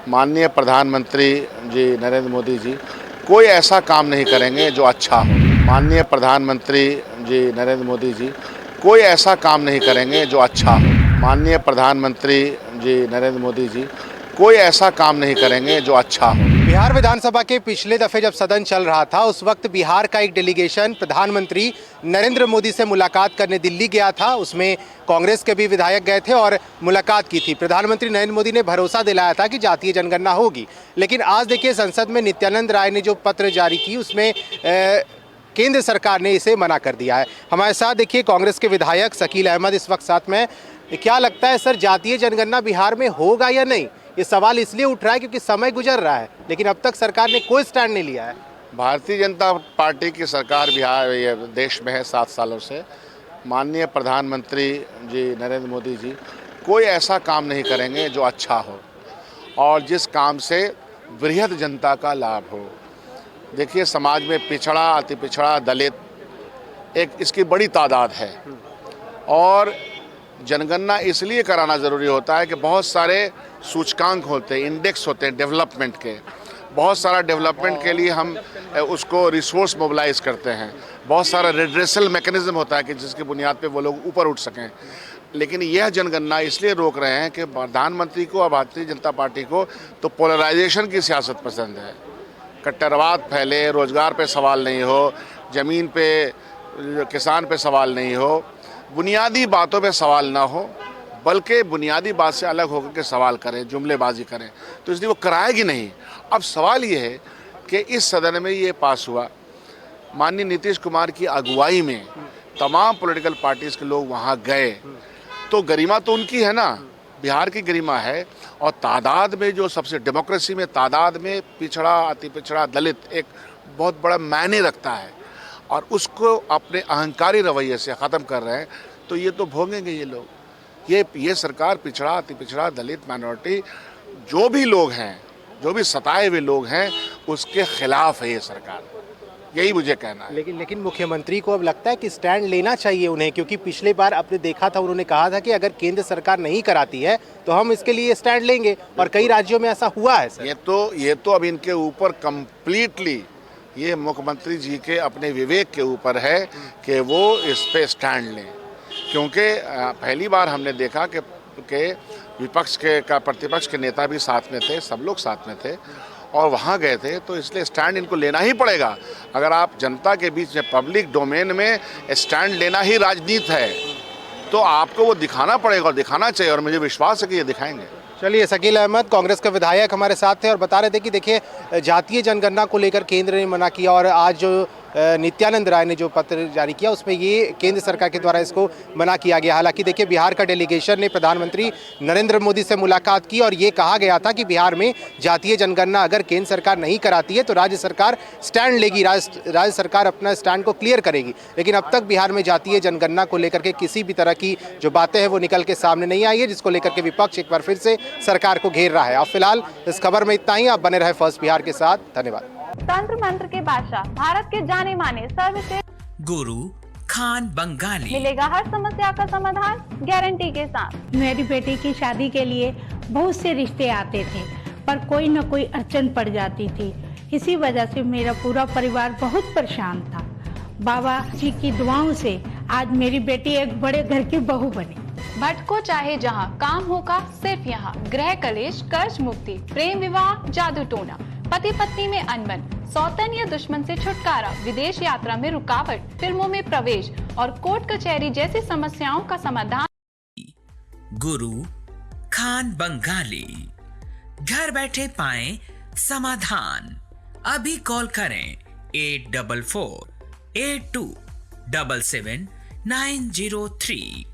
माननीय प्रधानमंत्री जी नरेंद्र मोदी जी कोई ऐसा काम नहीं करेंगे जो अच्छा हो। माननीय प्रधानमंत्री जी नरेंद्र मोदी जी कोई ऐसा काम नहीं करेंगे जो अच्छा हो। माननीय प्रधानमंत्री जी नरेंद्र मोदी जी कोई ऐसा काम नहीं करेंगे जो अच्छा हो। बिहार विधानसभा के पिछले दफे जब सदन चल रहा था उस वक्त बिहार का एक डेलीगेशन प्रधानमंत्री नरेंद्र मोदी से मुलाकात करने दिल्ली गया था। उसमें कांग्रेस के भी विधायक गए थे और मुलाकात की थी। प्रधानमंत्री नरेंद्र मोदी ने भरोसा दिलाया था कि जातीय जनगणना होगी, लेकिन आज देखिए संसद में नित्यानंद राय ने जो पत्र जारी की उसमें केंद्र सरकार ने इसे मना कर दिया है। हमारे साथ देखिए कांग्रेस के विधायक शकील अहमद इस वक्त साथ में। क्या लगता है सर, जातीय जनगणना बिहार में होगा या नहीं? ये सवाल इसलिए उठ रहा है क्योंकि समय गुजर रहा है, लेकिन अब तक सरकार ने कोई स्टैंड नहीं लिया है। भारतीय जनता पार्टी की सरकार बिहार ये देश में है 7 सालों से। माननीय प्रधानमंत्री जी नरेंद्र मोदी जी कोई ऐसा काम नहीं करेंगे जो अच्छा हो और जिस काम से वृहद जनता का लाभ हो। देखिए, समाज में पिछड़ा, अति पिछड़ा, दलित एक इसकी बड़ी तादाद है और जनगणना इसलिए कराना ज़रूरी होता है कि बहुत सारे सूचकांक होते हैं, इंडेक्स होते हैं डेवलपमेंट के। बहुत सारा डेवलपमेंट के लिए हम उसको रिसोर्स मोबिलाइज करते हैं। बहुत सारा रिड्रेसल मैकेनिज्म होता है कि जिसकी बुनियाद पे वो लोग ऊपर उठ सकें। लेकिन यह जनगणना इसलिए रोक रहे हैं कि प्रधानमंत्री को और भारतीय जनता पार्टी को तो पोलराइजेशन की सियासत पसंद है। कट्टरवाद फैले, रोजगार पे सवाल नहीं हो, ज़मीन पे किसान पे सवाल नहीं हो, बुनियादी बातों पे सवाल ना हो, बल्कि बुनियादी बात से अलग होकर के सवाल करें, जुमलेबाजी करें, तो इसलिए वो कराएगी नहीं। अब सवाल ये है कि इस सदन में ये पास हुआ, माननीय नीतीश कुमार की अगुवाई में तमाम पॉलिटिकल पार्टीज़ के लोग वहाँ गए, तो गरिमा तो उनकी है ना, बिहार की गरिमा है। और तादाद में जो सबसे डेमोक्रेसी में तादाद में पिछड़ा, अति पिछड़ा, दलित एक बहुत बड़ा मायने रखता है और उसको अपने अहंकारी रवैये से ख़त्म कर रहे हैं, तो ये तो भोगेंगे ये लोग। ये सरकार पिछड़ा, अति पिछड़ा, दलित, माइनॉरिटी जो भी लोग हैं, जो भी सताए हुए लोग हैं, उसके खिलाफ है ये सरकार। यही मुझे कहना है। लेकिन मुख्यमंत्री को अब लगता है कि स्टैंड लेना चाहिए उन्हें, क्योंकि पिछले बार आपने देखा था उन्होंने कहा था कि अगर केंद्र सरकार नहीं कराती है तो हम इसके लिए स्टैंड लेंगे, और कई राज्यों में ऐसा हुआ है सर। ये तो अब इनके ऊपर कंप्लीटली ये मुख्यमंत्री जी के अपने विवेक के ऊपर है कि वो इस पे स्टैंड लें, क्योंकि पहली बार हमने देखा कि विपक्ष के का प्रतिपक्ष के नेता भी साथ में थे, सब लोग साथ में थे और वहाँ गए थे, तो इसलिए स्टैंड इनको लेना ही पड़ेगा। अगर आप जनता के बीच में, पब्लिक डोमेन में स्टैंड लेना ही राजनीति है, तो आपको वो दिखाना पड़ेगा और दिखाना चाहिए, और मुझे विश्वास है कि ये दिखाएंगे। चलिए, शकील अहमद कांग्रेस के विधायक हमारे साथ थे और बता रहे थे कि देखिए जातीय जनगणना को लेकर केंद्र ने मना किया, और आज जो नित्यानंद राय ने जो पत्र जारी किया उसमें ये केंद्र सरकार के द्वारा इसको मना किया गया। हालांकि देखिए बिहार का डेलीगेशन ने प्रधानमंत्री नरेंद्र मोदी से मुलाकात की और ये कहा गया था कि बिहार में जातीय जनगणना अगर केंद्र सरकार नहीं कराती है तो राज्य सरकार स्टैंड लेगी, राज्य सरकार अपना स्टैंड को क्लियर करेगी। लेकिन अब तक बिहार में जातीय जनगणना को लेकर के किसी भी तरह की जो बातें हैं वो निकल के सामने नहीं आई है, जिसको लेकर के विपक्ष एक बार फिर से सरकार को घेर रहा है। अब फिलहाल इस खबर में इतना ही। आप बने रहे फर्स्ट बिहार के साथ। धन्यवाद। तंत्र मंत्र के बादशाह, भारत के जाने माने सर्वश्रेष्ठ गुरु खान बंगाली, मिलेगा हर समस्या का समाधान गारंटी के साथ। मेरी बेटी की शादी के लिए बहुत से रिश्ते आते थे, पर कोई न कोई अड़चन पड़ जाती थी। इसी वजह से मेरा पूरा परिवार बहुत परेशान था। बाबा जी की दुआओं से आज मेरी बेटी एक बड़े घर की बहू बनी। भटको चाहे जहां, काम होगा सिर्फ यहाँ। गृह कलेश, कर्ज मुक्ति, प्रेम विवाह, जादू टोना, पति पत्नी में अनबन, सौतन या दुश्मन से छुटकारा, विदेश यात्रा में रुकावट, फिल्मों में प्रवेश और कोर्ट कचहरी जैसी समस्याओं का समाधान। गुरु खान बंगाली, घर बैठे पाएं समाधान। अभी कॉल करें 8448277903।